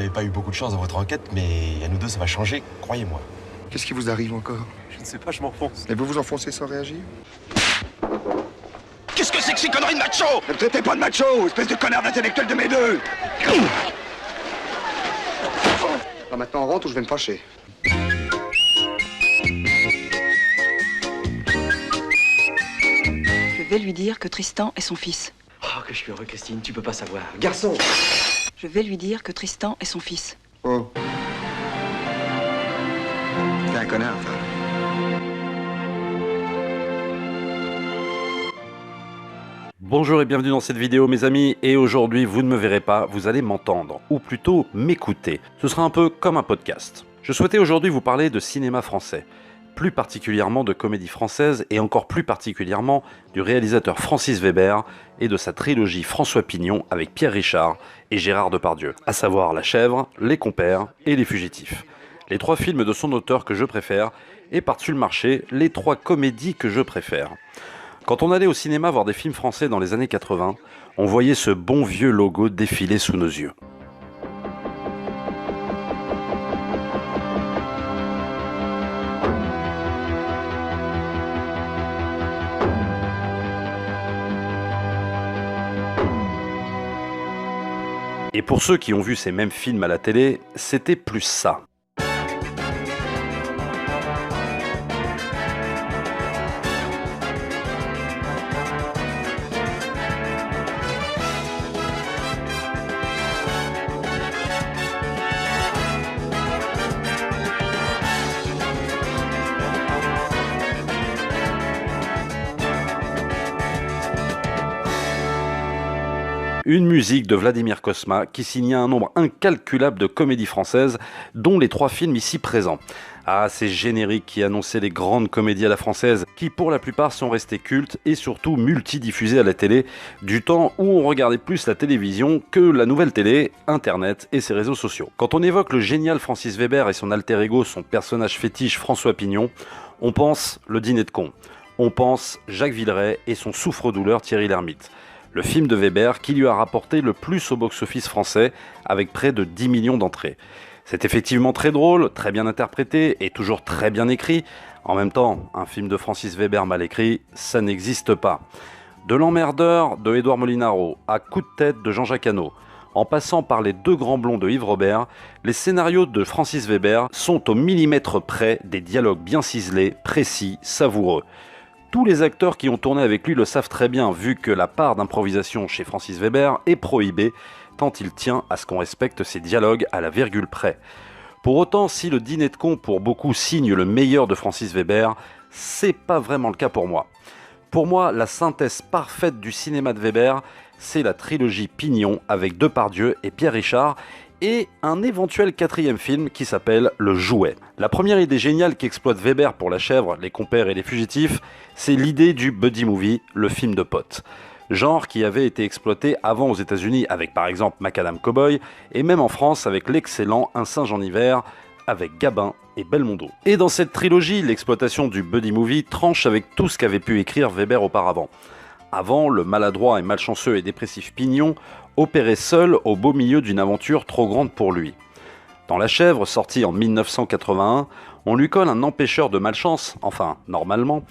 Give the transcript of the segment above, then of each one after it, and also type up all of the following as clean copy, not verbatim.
n'avez pas eu beaucoup de chance dans votre enquête, mais à nous deux, ça va changer, croyez-moi. Qu'est-ce qui vous arrive encore? Je ne sais pas, je m'enfonce. Et vous vous enfoncez sans réagir? Qu'est-ce que c'est que ces conneries de macho? Ne me traitez pas de macho, espèce de connard d'intellectuel de mes deux! Alors maintenant on rentre ou je vais me fâcher. Je vais lui dire que Tristan est son fils. Oh, que je suis heureux, Christine, tu peux pas savoir. Garçon! Je vais lui dire que Tristan est son fils. Oh. T'es un connard, toi. Bonjour et bienvenue dans cette vidéo mes amis, et aujourd'hui vous ne me verrez pas, vous allez m'entendre, ou plutôt m'écouter. Ce sera un peu comme un podcast. Je souhaitais aujourd'hui vous parler de cinéma français, plus particulièrement de comédie française et encore plus particulièrement du réalisateur Francis Weber et de sa trilogie François Pignon avec Pierre Richard et Gérard Depardieu, à savoir La Chèvre, Les Compères et Les Fugitifs. Les trois films de son auteur que je préfère et par-dessus le marché, les trois comédies que je préfère. Quand on allait au cinéma voir des films français dans les années 80, on voyait ce bon vieux logo défiler sous nos yeux. Et pour ceux qui ont vu ces mêmes films à la télé, c'était plus ça. Une musique de Vladimir Cosma qui signait un nombre incalculable de comédies françaises, dont les trois films ici présents. Ah, ces génériques qui annonçaient les grandes comédies à la française, qui pour la plupart sont restées cultes et surtout multidiffusées à la télé, du temps où on regardait plus la télévision que la nouvelle télé, internet et ses réseaux sociaux. Quand on évoque le génial Francis Weber et son alter ego, son personnage fétiche François Pignon, on pense Le Dîner de cons, on pense Jacques Villeray et son souffre-douleur Thierry Lhermitte. Le film de Weber qui lui a rapporté le plus au box-office français avec près de 10 millions d'entrées. C'est effectivement très drôle, très bien interprété et toujours très bien écrit. En même temps, un film de Francis Weber mal écrit, ça n'existe pas. De L'Emmerdeur de Édouard Molinaro à Coup de tête de Jean-Jacques Hano, en passant par Les Deux Grands Blonds de Yves Robert, les scénarios de Francis Weber sont au millimètre près des dialogues bien ciselés, précis, savoureux. Tous les acteurs qui ont tourné avec lui le savent très bien, vu que la part d'improvisation chez Francis Weber est prohibée, tant il tient à ce qu'on respecte ses dialogues à la virgule près. Pour autant, si Le Dîner de cons pour beaucoup signe le meilleur de Francis Weber, c'est pas vraiment le cas pour moi. Pour moi, la synthèse parfaite du cinéma de Weber, c'est la trilogie Pignon avec Depardieu et Pierre Richard, et un éventuel quatrième film qui s'appelle Le Jouet. La première idée géniale qu'exploite Weber pour La Chèvre, Les Compères et Les Fugitifs, c'est l'idée du buddy movie, le film de potes. Genre qui avait été exploité avant aux États-Unis avec par exemple Macadam Cowboy, et même en France avec l'excellent Un singe en hiver, avec Gabin et Belmondo. Et dans cette trilogie, l'exploitation du buddy movie tranche avec tout ce qu'avait pu écrire Weber auparavant. Avant, le maladroit et malchanceux et dépressif Pignon opérait seul au beau milieu d'une aventure trop grande pour lui. Dans La Chèvre, sortie en 1981, on lui colle un empêcheur de malchance, enfin, normalement,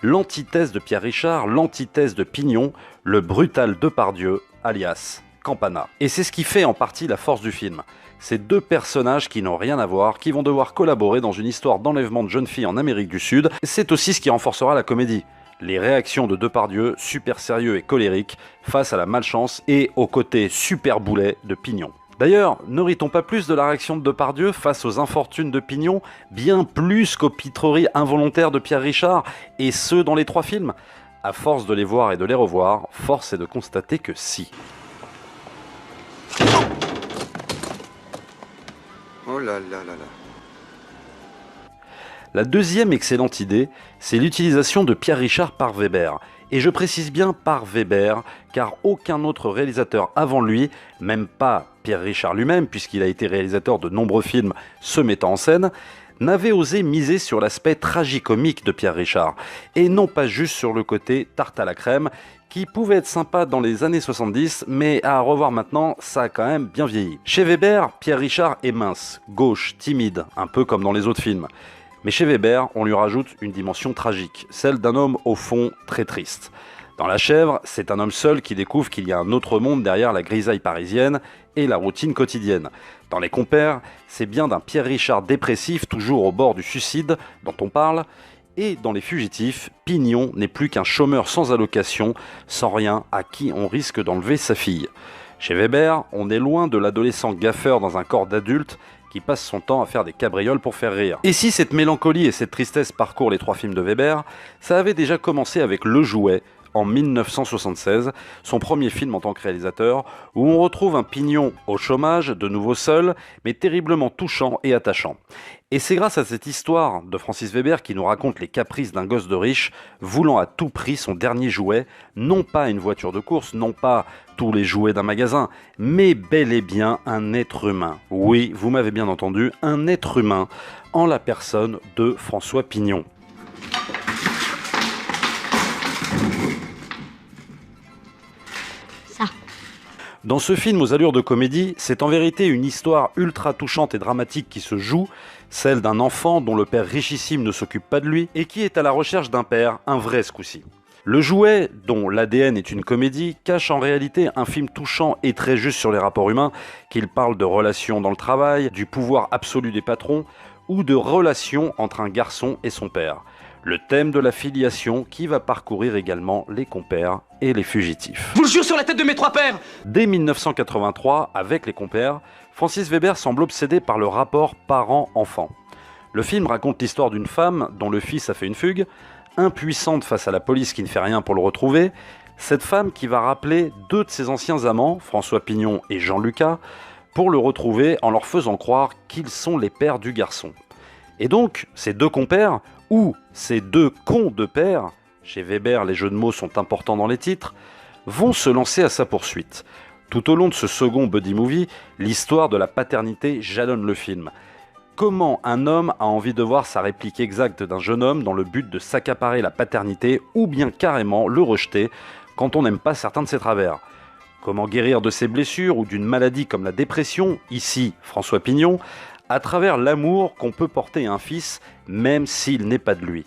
l'antithèse de Pierre Richard, l'antithèse de Pignon, le brutal Depardieu, alias Campana. Et c'est ce qui fait en partie la force du film. Ces deux personnages qui n'ont rien à voir, qui vont devoir collaborer dans une histoire d'enlèvement de jeunes filles en Amérique du Sud, c'est aussi ce qui renforcera la comédie. Les réactions de Depardieu, super sérieux et colérique, face à la malchance et au côté super boulet de Pignon. D'ailleurs, ne rit-on pas plus de la réaction de Depardieu face aux infortunes de Pignon, bien plus qu'aux pitreries involontaires de Pierre Richard, et ce dans les trois films? À force de les voir et de les revoir, force est de constater que si. Oh là là là là. La deuxième excellente idée, c'est l'utilisation de Pierre Richard par Weber. Et je précise bien par Weber, car aucun autre réalisateur avant lui, même pas Pierre Richard lui-même, puisqu'il a été réalisateur de nombreux films se mettant en scène, n'avait osé miser sur l'aspect tragicomique de Pierre Richard, et non pas juste sur le côté tarte à la crème, qui pouvait être sympa dans les années 70, mais à revoir maintenant, ça a quand même bien vieilli. Chez Weber, Pierre Richard est mince, gauche, timide, un peu comme dans les autres films. Mais chez Weber, on lui rajoute une dimension tragique, celle d'un homme au fond très triste. Dans La Chèvre, c'est un homme seul qui découvre qu'il y a un autre monde derrière la grisaille parisienne et la routine quotidienne. Dans Les Compères, c'est bien d'un Pierre Richard dépressif, toujours au bord du suicide, dont on parle. Et dans Les Fugitifs, Pignon n'est plus qu'un chômeur sans allocation, sans rien, à qui on risque d'enlever sa fille. Chez Weber, on est loin de l'adolescent gaffeur dans un corps d'adulte qui passe son temps à faire des cabrioles pour faire rire. Et si cette mélancolie et cette tristesse parcourent les trois films de Weber, ça avait déjà commencé avec Le Jouet, en 1976, son premier film en tant que réalisateur, où on retrouve un Pignon au chômage, de nouveau seul, mais terriblement touchant et attachant. Et c'est grâce à cette histoire de Francis Weber qui nous raconte les caprices d'un gosse de riche, voulant à tout prix son dernier jouet, non pas une voiture de course, non pas tous les jouets d'un magasin, mais bel et bien un être humain. Oui, vous m'avez bien entendu, un être humain, en la personne de François Pignon. Dans ce film aux allures de comédie, c'est en vérité une histoire ultra touchante et dramatique qui se joue, celle d'un enfant dont le père richissime ne s'occupe pas de lui et qui est à la recherche d'un père, un vrai ce coup-ci. Le Jouet, dont l'ADN est une comédie, cache en réalité un film touchant et très juste sur les rapports humains, qu'il parle de relations dans le travail, du pouvoir absolu des patrons ou de relations entre un garçon et son père. Le thème de la filiation qui va parcourir également Les Compères et Les Fugitifs. Je vous le jure sur la tête de mes trois pères! Dès 1983, avec Les Compères, Francis Weber semble obsédé par le rapport parent-enfant. Le film raconte l'histoire d'une femme dont le fils a fait une fugue, impuissante face à la police qui ne fait rien pour le retrouver, cette femme qui va rappeler deux de ses anciens amants, François Pignon et Jean Lucas, pour le retrouver en leur faisant croire qu'ils sont les pères du garçon. Et donc, ces deux compères, ou ces deux cons de pères, chez Weber les jeux de mots sont importants dans les titres, vont se lancer à sa poursuite. Tout au long de ce second buddy movie, l'histoire de la paternité jalonne le film. Comment un homme a envie de voir sa réplique exacte d'un jeune homme dans le but de s'accaparer la paternité ou bien carrément le rejeter quand on n'aime pas certains de ses travers. Comment guérir de ses blessures ou d'une maladie comme la dépression, ici François Pignon, à travers l'amour qu'on peut porter à un fils, même s'il n'est pas de lui.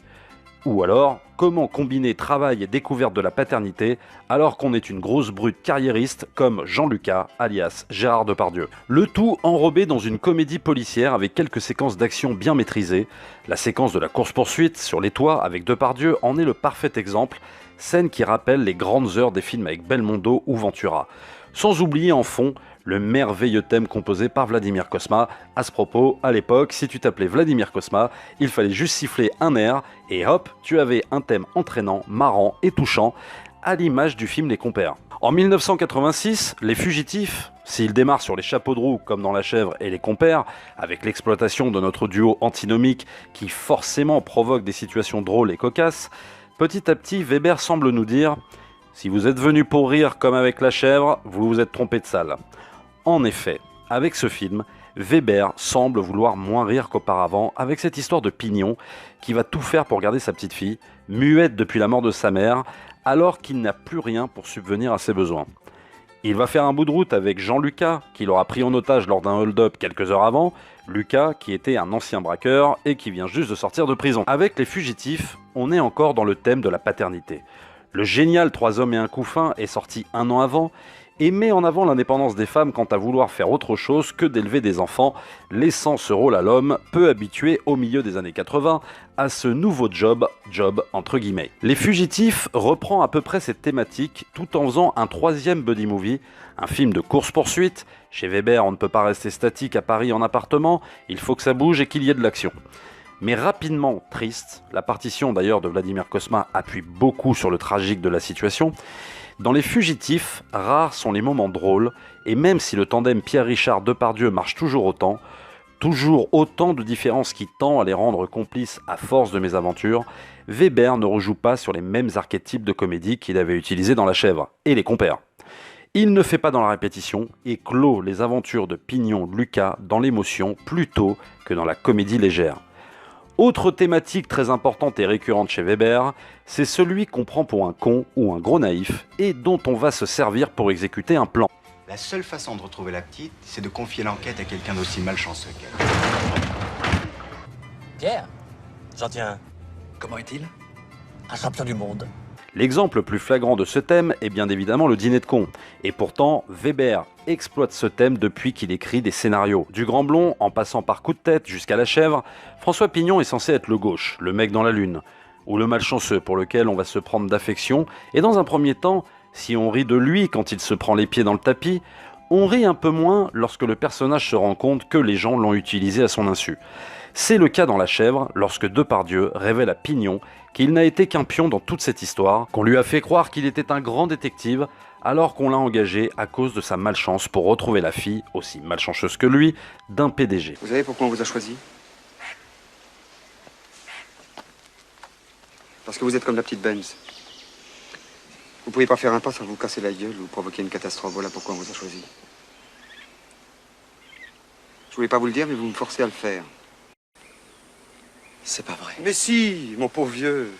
Ou alors, comment combiner travail et découverte de la paternité alors qu'on est une grosse brute carriériste comme Jean Lucas, alias Gérard Depardieu. Le tout enrobé dans une comédie policière avec quelques séquences d'action bien maîtrisées. La séquence de la course-poursuite sur les toits avec Depardieu en est le parfait exemple, scène qui rappelle les grandes heures des films avec Belmondo ou Ventura. Sans oublier en fond le merveilleux thème composé par Vladimir Cosma. À ce propos, à l'époque, si tu t'appelais Vladimir Cosma, il fallait juste siffler un air et hop, tu avais un thème entraînant, marrant et touchant, à l'image du film Les Compères. En 1986, Les Fugitifs, s'il démarre sur les chapeaux de roue comme dans La Chèvre et Les Compères, avec l'exploitation de notre duo antinomique qui forcément provoque des situations drôles et cocasses, petit à petit, Weber semble nous dire « Si vous êtes venu pour rire comme avec La Chèvre, vous vous êtes trompé de salle ». En effet, avec ce film, Weber semble vouloir moins rire qu'auparavant avec cette histoire de Pignon qui va tout faire pour garder sa petite fille, muette depuis la mort de sa mère, alors qu'il n'a plus rien pour subvenir à ses besoins. Il va faire un bout de route avec Jean Lucas, qui l'aura pris en otage lors d'un hold-up quelques heures avant, Lucas qui était un ancien braqueur et qui vient juste de sortir de prison. Avec Les Fugitifs, on est encore dans le thème de la paternité. Le génial 3 hommes et un couffin est sorti 1 an avant, et met en avant l'indépendance des femmes quant à vouloir faire autre chose que d'élever des enfants, laissant ce rôle à l'homme, peu habitué au milieu des années 80 à ce nouveau job entre guillemets. Les Fugitifs reprend à peu près cette thématique tout en faisant un 3e buddy movie, un film de course-poursuite. Chez Weber, on ne peut pas rester statique à Paris en appartement, il faut que ça bouge et qu'il y ait de l'action. Mais rapidement triste, la partition d'ailleurs de Vladimir Cosma appuie beaucoup sur le tragique de la situation. Dans Les Fugitifs, rares sont les moments drôles, et même si le tandem Pierre-Richard Depardieu marche toujours autant de différences qui tend à les rendre complices à force de mésaventures, Weber ne rejoue pas sur les mêmes archétypes de comédie qu'il avait utilisés dans La Chèvre et Les Compères. Il ne fait pas dans la répétition et clôt les aventures de Pignon-Lucas dans l'émotion plutôt que dans la comédie légère. Autre thématique très importante et récurrente chez Weber, c'est celui qu'on prend pour un con ou un gros naïf et dont on va se servir pour exécuter un plan. La seule façon de retrouver la petite, c'est de confier l'enquête à quelqu'un d'aussi malchanceux qu'elle. Pierre, j'en tiens un. Comment est-il? Un champion du monde. L'exemple le plus flagrant de ce thème est bien évidemment le dîner de cons. Et pourtant, Weber exploite ce thème depuis qu'il écrit des scénarios. Du Grand Blond, en passant par Coup de tête jusqu'à La Chèvre, François Pignon est censé être le gauche, le mec dans la lune, ou le malchanceux pour lequel on va se prendre d'affection. Et dans un premier temps, si on rit de lui quand il se prend les pieds dans le tapis, on rit un peu moins lorsque le personnage se rend compte que les gens l'ont utilisé à son insu. C'est le cas dans La Chèvre, lorsque Depardieu révèle à Pignon qu'il n'a été qu'un pion dans toute cette histoire, qu'on lui a fait croire qu'il était un grand détective, alors qu'on l'a engagé à cause de sa malchance pour retrouver la fille, aussi malchanceuse que lui, d'un PDG. Vous savez pourquoi on vous a choisi? Parce que vous êtes comme la petite Benz. Vous pouvez pas faire un pas sans vous casser la gueule ou provoquer une catastrophe. Voilà pourquoi on vous a choisi. Je voulais pas vous le dire, mais vous me forcez à le faire. C'est pas vrai. Mais si, mon pauvre vieux.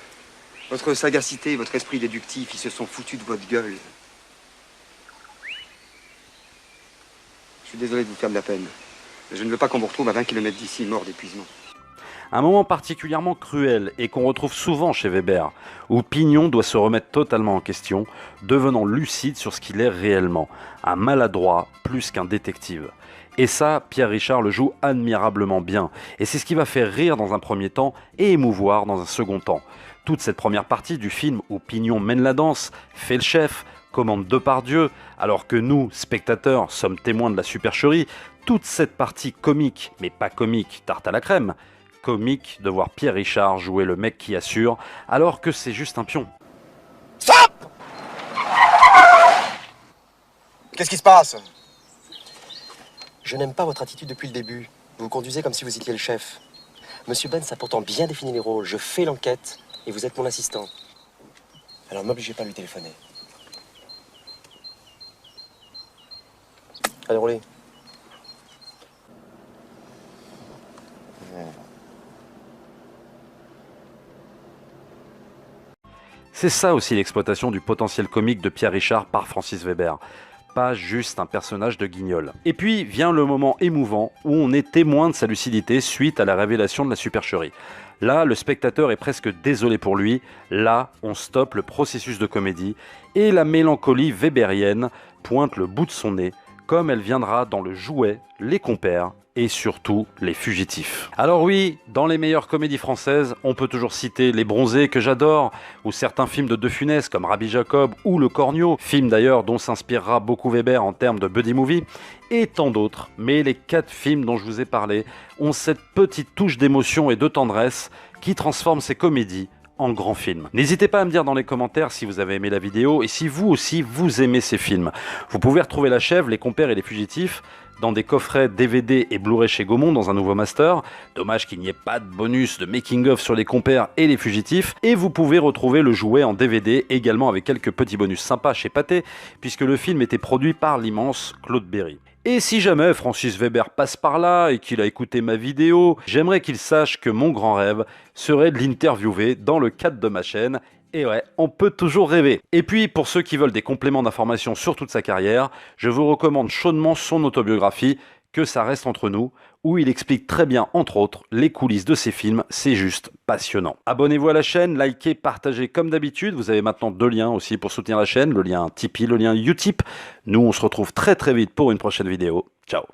Votre sagacité, votre esprit déductif, ils se sont foutus de votre gueule. Je suis désolé de vous faire de la peine. Mais je ne veux pas qu'on vous retrouve à 20 km d'ici, mort d'épuisement. Un moment particulièrement cruel et qu'on retrouve souvent chez Weber, où Pignon doit se remettre totalement en question, devenant lucide sur ce qu'il est réellement, un maladroit plus qu'un détective. Et ça, Pierre Richard le joue admirablement bien, et c'est ce qui va faire rire dans un premier temps et émouvoir dans un second temps. Toute cette première partie du film où Pignon mène la danse, fait le chef, commande Depardieu, alors que nous, spectateurs, sommes témoins de la supercherie, toute cette partie comique, mais pas comique, tarte à la crème, comique de voir Pierre Richard jouer le mec qui assure, alors que c'est juste un pion. Stop! Qu'est-ce qui se passe? Je n'aime pas votre attitude depuis le début. Vous conduisez comme si vous étiez le chef. Monsieur Benz a pourtant bien défini les rôles. Je fais l'enquête et vous êtes mon assistant. Alors ne m'obligez pas à lui téléphoner. Allez, roulez. C'est ça aussi l'exploitation du potentiel comique de Pierre Richard par Francis Weber. Pas juste un personnage de guignol. Et puis vient le moment émouvant où on est témoin de sa lucidité suite à la révélation de la supercherie. Là, le spectateur est presque désolé pour lui. Là, on stoppe le processus de comédie et la mélancolie weberienne pointe le bout de son nez, comme elle viendra dans Le Jouet, Les Compères et surtout Les Fugitifs. Alors oui, dans les meilleures comédies françaises, on peut toujours citer Les Bronzés que j'adore, ou certains films de De Funès comme Rabbi Jacob ou Le Cornio, film d'ailleurs dont s'inspirera beaucoup Weber en termes de buddy movie, et tant d'autres. Mais les 4 films dont je vous ai parlé ont cette petite touche d'émotion et de tendresse qui transforme ces comédies en grand film. N'hésitez pas à me dire dans les commentaires si vous avez aimé la vidéo et si vous aussi vous aimez ces films. Vous pouvez retrouver La Chèvre, Les Compères et Les Fugitifs dans des coffrets DVD et Blu-ray chez Gaumont dans un nouveau master. Dommage qu'il n'y ait pas de bonus de making-of sur Les Compères et Les Fugitifs. Et vous pouvez retrouver Le Jouet en DVD également avec quelques petits bonus sympas chez Pathé, puisque le film était produit par l'immense Claude Berry. Et si jamais Francis Weber passe par là et qu'il a écouté ma vidéo, j'aimerais qu'il sache que mon grand rêve serait de l'interviewer dans le cadre de ma chaîne. Et ouais, on peut toujours rêver. Et puis, pour ceux qui veulent des compléments d'informations sur toute sa carrière, je vous recommande chaudement son autobiographie, Que ça reste entre nous, où il explique très bien, entre autres, les coulisses de ses films. C'est juste passionnant. Abonnez-vous à la chaîne, likez, partagez comme d'habitude. Vous avez maintenant 2 liens aussi pour soutenir la chaîne, le lien Tipeee, le lien Utip. Nous, on se retrouve très vite pour une prochaine vidéo. Ciao.